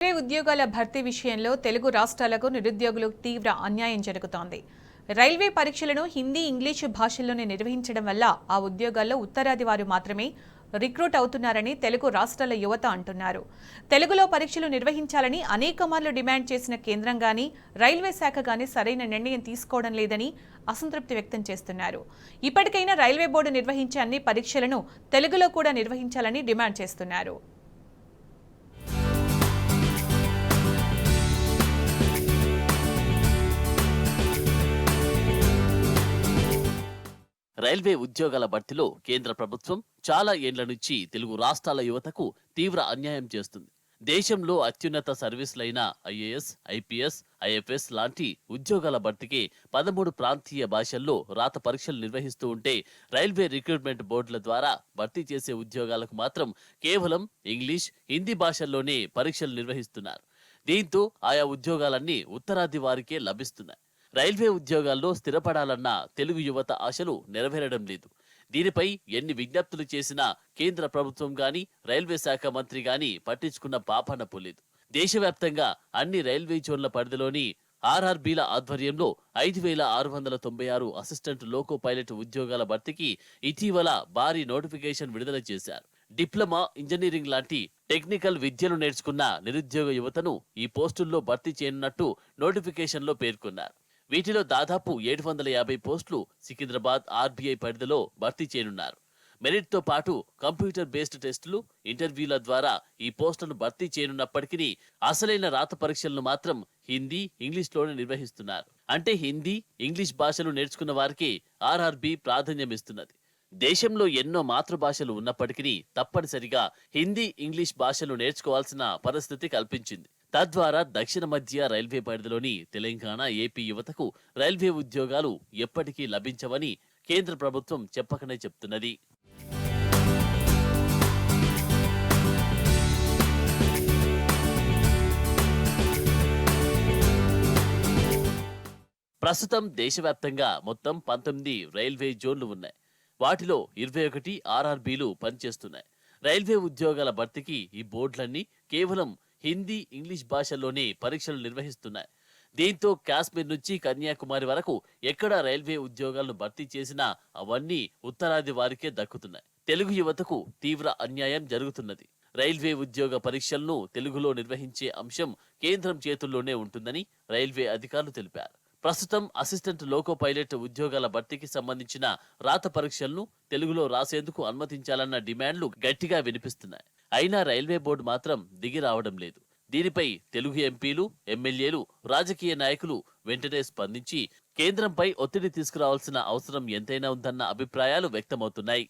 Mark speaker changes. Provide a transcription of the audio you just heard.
Speaker 1: ఉద్యోగాల భర్తీ విషయంలో తెలుగు రాష్ట్రాలకు నిరుద్యోగులకు తీవ్ర అన్యాయం జరుగుతోంది. రైల్వే పరీక్షలను హిందీ, ఇంగ్లీషు భాషల్లోనే నిర్వహించడం వల్ల ఆ ఉద్యోగాల్లో ఉత్తరాది వారు మాత్రమే రిక్రూట్ అవుతున్నారని తెలుగు రాష్ట్రాల యువత అంటున్నారు. తెలుగులో పరీక్షలు నిర్వహించాలని అనేక మార్లు డిమాండ్ చేసిన కేంద్రం గానీ, రైల్వే శాఖ గానీ సరైన నిర్ణయం తీసుకోవడం లేదని అసంతృప్తి వ్యక్తం చేస్తున్నారు. ఇప్పటికైనా రైల్వే బోర్డు నిర్వహించే అన్ని పరీక్షలను తెలుగులో కూడా నిర్వహించాలని డిమాండ్ చేస్తున్నారు.
Speaker 2: రైల్వే ఉద్యోగాల భర్తీలో కేంద్ర ప్రభుత్వం చాలా ఏండ్ల నుంచి తెలుగు రాష్ట్రాల యువతకు తీవ్ర అన్యాయం చేస్తుంది. దేశంలో అత్యున్నత సర్వీసులైన ఐఏఎస్, ఐపీఎస్, ఐఎఫ్ఎస్ లాంటి ఉద్యోగాల భర్తీకి 13 ప్రాంతీయ భాషల్లో రాత పరీక్షలు నిర్వహిస్తూ ఉంటే, రైల్వే రిక్రూట్మెంట్ బోర్డుల ద్వారా భర్తీ చేసే ఉద్యోగాలకు మాత్రం కేవలం ఇంగ్లీష్, హిందీ భాషల్లోనే పరీక్షలు నిర్వహిస్తున్నారు. దీంతో ఆయా ఉద్యోగాలన్నీ ఉత్తరాది వారికే లభిస్తున్నాయి. రైల్వే ఉద్యోగాల్లో స్థిరపడాలన్న తెలుగు యువత ఆశలు నెరవేరడం లేదు. దీనిపై ఎన్ని విజ్ఞప్తులు చేసినా కేంద్ర ప్రభుత్వం గాని, రైల్వే శాఖ మంత్రి గాని పట్టించుకున్న పాపాన పోలేదు. దేశవ్యాప్తంగా అన్ని రైల్వే జోన్ల పరిధిలోని ఆర్ఆర్బీల ఆధ్వర్యంలో 5,696 అసిస్టెంట్ లోకో పైలట్ ఉద్యోగాల భర్తీకి ఇటీవల భారీ నోటిఫికేషన్ విడుదల చేశారు. డిప్లొమా, ఇంజనీరింగ్ లాంటి టెక్నికల్ విద్యలు నేర్చుకున్న నిరుద్యోగ యువతను ఈ పోస్టుల్లో భర్తీ చేయనున్నట్టు నోటిఫికేషన్లో పేర్కొన్నారు. వీటిలో దాదాపు 750 పోస్టులు సికింద్రాబాద్ ఆర్బీఐ పరిధిలో భర్తీ చేయనున్నారు. మెరిట్తో పాటు కంప్యూటర్ బేస్డ్ టెస్టులు, ఇంటర్వ్యూల ద్వారా ఈ పోస్టులను భర్తీ చేయనున్నప్పటికీ అసలైన రాత పరీక్షలను మాత్రం హిందీ, ఇంగ్లీష్లోనే నిర్వహిస్తున్నారు. అంటే హిందీ, ఇంగ్లీష్ భాషలు నేర్చుకున్న వారికి ఆర్ఆర్బీ ప్రాధాన్యమిస్తున్నది. దేశంలో ఎన్నో మాతృభాషలు ఉన్నప్పటికీ తప్పనిసరిగా హిందీ, ఇంగ్లీష్ భాషలు నేర్చుకోవాల్సిన పరిస్థితి కల్పించింది. తద్వారా దక్షిణ మధ్య రైల్వే పరిధిలోని తెలంగాణ, ఏపీ యువతకు రైల్వే ఉద్యోగాలు ఎప్పటికీ లభించవని కేంద్ర ప్రభుత్వం చెప్పకనే చెప్తున్నది. ప్రస్తుతం దేశవ్యాప్తంగా మొత్తం 19 రైల్వే జోన్లు ఉన్నాయి. వాటిలో 21 ఆర్ఆర్బీలు పనిచేస్తున్నాయి. రైల్వే ఉద్యోగాల భర్తీకి ఈ బోర్డులన్నీ కేవలం హిందీ, ఇంగ్లీష్ భాషల్లోనే పరీక్షలు నిర్వహిస్తున్నాయి. దీంతో కాశ్మీర్ నుంచి కన్యాకుమారి వరకు ఎక్కడ రైల్వే ఉద్యోగాలను భర్తీ చేసినా అవన్నీ ఉత్తరాది వారికే దక్కుతున్నాయి. తెలుగు యువతకు తీవ్ర అన్యాయం జరుగుతున్నది. రైల్వే ఉద్యోగ పరీక్షలను తెలుగులో నిర్వహించే అంశం కేంద్రం చేతుల్లోనే ఉంటుందని రైల్వే అధికారులు తెలిపారు. ప్రస్తుతం అసిస్టెంట్ లోకో పైలట్ ఉద్యోగాల భర్తీకి సంబంధించిన రాత పరీక్షలను తెలుగులో రాసేందుకు అనుమతించాలన్న డిమాండ్లు గట్టిగా వినిపిస్తున్నాయి. అయినా రైల్వే బోర్డు మాత్రం దిగి రావడం లేదు. దీనిపై తెలుగు ఎంపీలు, ఎమ్మెల్యేలు, రాజకీయ నాయకులు వెంటనే స్పందించి కేంద్రంపై ఒత్తిడి తీసుకురావాల్సిన అవసరం ఎంతైనా ఉందన్న అభిప్రాయాలు వ్యక్తమవుతున్నాయి.